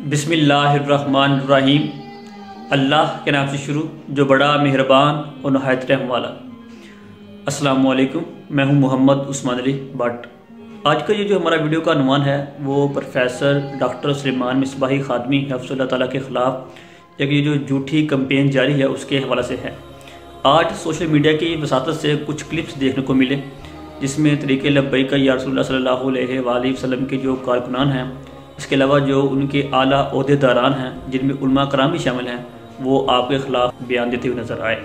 बिस्मिल्लाहिर्रहमानिर्रहीम। अल्लाह के नाम से शुरू जो बड़ा मेहरबान और नहायत रहम वाला। अस्सलामु अलैकुम, मैं हूं मोहम्मद उस्मान अली भट्ट। आज का ये जो हमारा वीडियो का अनुमान है वो प्रोफेसर डॉक्टर सुलेमान मिसबाही खादमी हफ्ज़ुल्लाह ताला के ख़िलाफ़ एक ये जो झूठी कैंपेन जारी है उसके हवाले से है। आज सोशल मीडिया की वसातत से कुछ क्लिप्स देखने को मिले जिसमें तरीक़े लब्बैक या रसूलुल्लाह सल्लल्लाहु अलैहि वसल्लम के जो कारकुनान हैं, इसके अलावा जो उनके आला ओहदेदारान हैं जिनमें उलमा कराम भी शामिल हैं, वो आपके ख़िलाफ़ बयान देते हुए नज़र आए।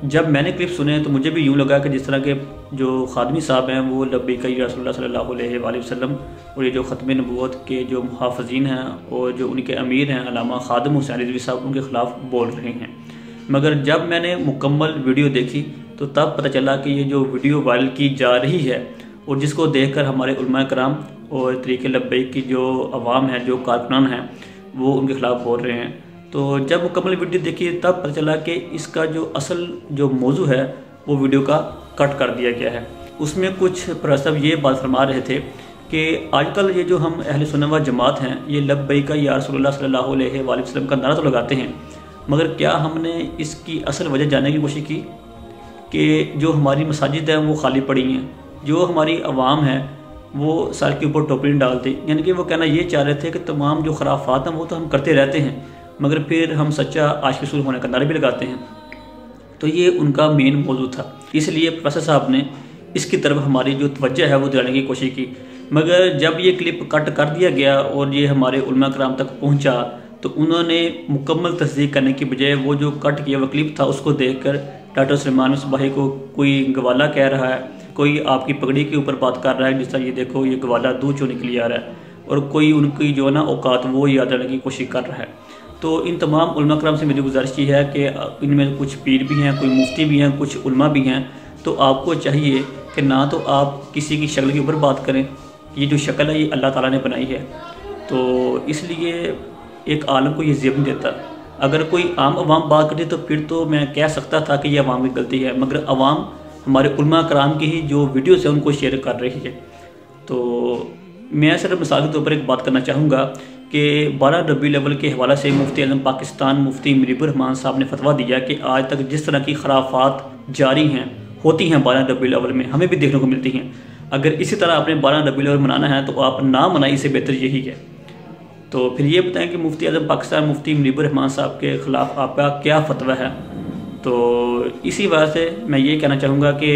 जब मैंने क्लिप सुने तो मुझे भी यूँ लगा कि जिस तरह के जो खादमी साहब हैं वो लब्बैक या रसूलुल्लाह सल्लल्लाहु अलैहि वसल्लम और ये जो ख़त्म नबूवत के जो मुहाफ़िज़ीन हैं और जो उनके अमीर हैं अल्लामा खादिम हुसैन रिज़वी साहब उनके ख़िलाफ़ बोल रहे हैं। मगर जब मैंने मुकम्मल वीडियो देखी तो तब पता चला कि ये जो वीडियो वायरल की जा रही है और जिसको देखकर हमारे उलमा कराम और तरीक़े लब्बैक की जो अवाम है, जो कारकुनान हैं, वो उनके ख़िलाफ़ बोल रहे हैं। तो जब मुकम्मल वीडियो देखी तब पता चला कि इसका जो असल जो मौजू है वो वीडियो का कट कर दिया गया है। उसमें कुछ प्रोफेसर ये बात फरमा रहे थे कि आजकल ये जो हम अहले सुन्नत व जमात हैं ये लब्बैक या रसूलुल्लाह सल्लल्लाहु अलैहि वसल्लम का नारा तो लगाते हैं, मगर क्या हमने इसकी असल वजह जानने की कोशिश की कि जो हमारी मसाजिद हैं वो खाली पड़ी हैं, जो हमारी अवाम है वो सर के ऊपर टोपी डालते, यानी कि वो कहना ये चाह रहे थे कि तमाम जो खराफात हैं वो तो हम करते रहते हैं मगर फिर हम सच्चा आशिक रसूल होने का नारा भी लगाते हैं। तो ये उनका मेन मौजू था, इसलिए प्रोफेसर साहब ने इसकी तरफ हमारी जो तवज्जो है वो दिलाने की कोशिश की। मगर जब ये क्लिप कट कर दिया गया और ये हमारे उलमा कराम तक पहुंचा तो उन्होंने मुकम्मल तस्दीक करने की बजाय वो जो कट किया हुआ क्लिप था उसको देखकर डॉक्टर सुलेमान मिसबाही को कोई गवाला कह रहा है, कोई आपकी पगड़ी के ऊपर बात कर रहा है जिस तरह ये देखो ये गवाला दूध चोने के लिए आ रहा है, और कोई उनकी जो ना औकात वो याद रखने की कोशिश कर रहा है। तो इन तमाम उलमा कराम से मेरी गुजारिश ये है कि इनमें कुछ पीर भी हैं, कोई मुफ्ती भी हैं, कुछ उलमा भी हैं, तो आपको चाहिए कि ना तो आप किसी की शक्ल के ऊपर बात करें, ये जो शक्ल है ये अल्लाह ताला ने बनाई है, तो इसलिए एक आलम को ये ज़ेब नहीं देता। अगर कोई आम अवाम बात करती तो फिर तो मैं कह सकता था कि ये अवाम की गलती है, मगर अवाम हमारे उलमा कराम की ही जो वीडियोस है उनको शेयर कर रही है। तो मैं सिर्फ मिसाल के तौर पर एक बात करना चाहूँगा कि 12 रबीउल अव्वल के हवाले से मुफ्ती आज़म पाकिस्तान मुफ्ती मुनीबुर रहमान साहब ने फतवा दिया कि आज तक जिस तरह की खराफात जारी हैं होती हैं 12 रबीउल अव्वल में, हमें भी देखने को मिलती हैं। अगर इसी तरह आपने 12 रबीउल अव्वल मनाना है तो आप ना मनाइए, इससे बेहतर यही है। तो फिर ये बताएं कि मुफ्ती आज़म पाकिस्तान मुफ्ती मुनीबुर रहमान साहब के ख़िलाफ़ आपका क्या फतवा है। तो इसी वजह से मैं ये कहना चाहूँगा कि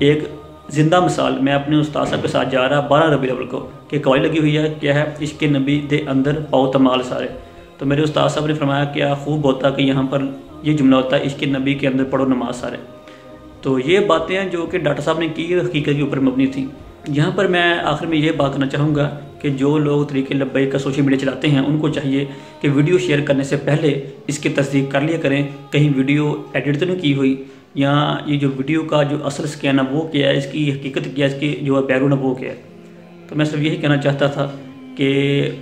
एक ज़िंदा मिसाल मैं अपने उस्ताद साहब के साथ जा रहा 12 रबीउल अव्वल को कि कवाई लगी हुई है क्या है इश्क़ नबी दे अंदर पाओ तमाल सारे। तो मेरे उस्ताद साहब ने फरमाया क्या खूब होता कि यहाँ पर ये जुमला होता है इश्क़ नबी के अंदर पढ़ो नमाज सारे। तो ये बातें हैं जो कि डॉक्टर साहब ने की हकीकत के ऊपर मबनी थी। यहाँ पर मैं आखिर में ये बात करना चाहूँगा कि जो लोग तरीक़े लब्बैक का सोशल मीडिया चलाते हैं उनको चाहिए कि वीडियो शेयर करने से पहले इसकी तस्दीक कर लिया करें, कहीं वीडियो एडिट तो नहीं की हुई, या ये जो वीडियो का जो असल स्कैन है वो क्या है, इसकी हकीकत क्या है, इसकी जो बैकग्राउंड है वो क्या है। तो मैं सिर्फ यही कहना चाहता था कि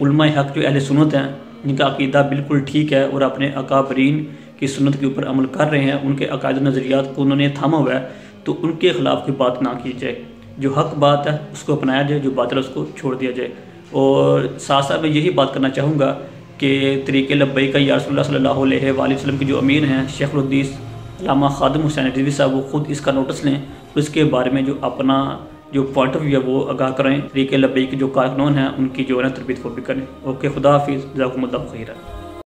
उलमा हक़ जो अहले सुन्नत हैं जिनका अक़ीदा बिल्कुल ठीक है और अपने अकाबरीन की सुन्नत के ऊपर अमल कर रहे हैं, उनके अकायद नज़रियात को उन्होंने थामा हुआ है, तो उनके ख़िलाफ़ कोई बात ना की जाए। जो हक़ बात है उसको अपनाया जाए, जो बातिल है उसको छोड़ दिया जाए। और साथ साथ मैं यही बात करना चाहूँगा कि तरीक़े लब्बैक या रसूलुल्लाह सल्लल्लाहु अलैहि वसल्लम के जो अमीर हैं शेखुल हदीस अल्लामा खादिम हुसैन रिज़वी साहब, वो खुद इसका नोटिस लें, उसके बारे में जो अपना जो पॉइंट ऑफ व्यू है वो आगाह करें, तरीक़े लब्बैक के जो कारकुनान हैं उनकी जो है ना तरबियत को भी करें। ओके, खुदा हाफिज़, जज़ाकुमुल्लाहु खैरा।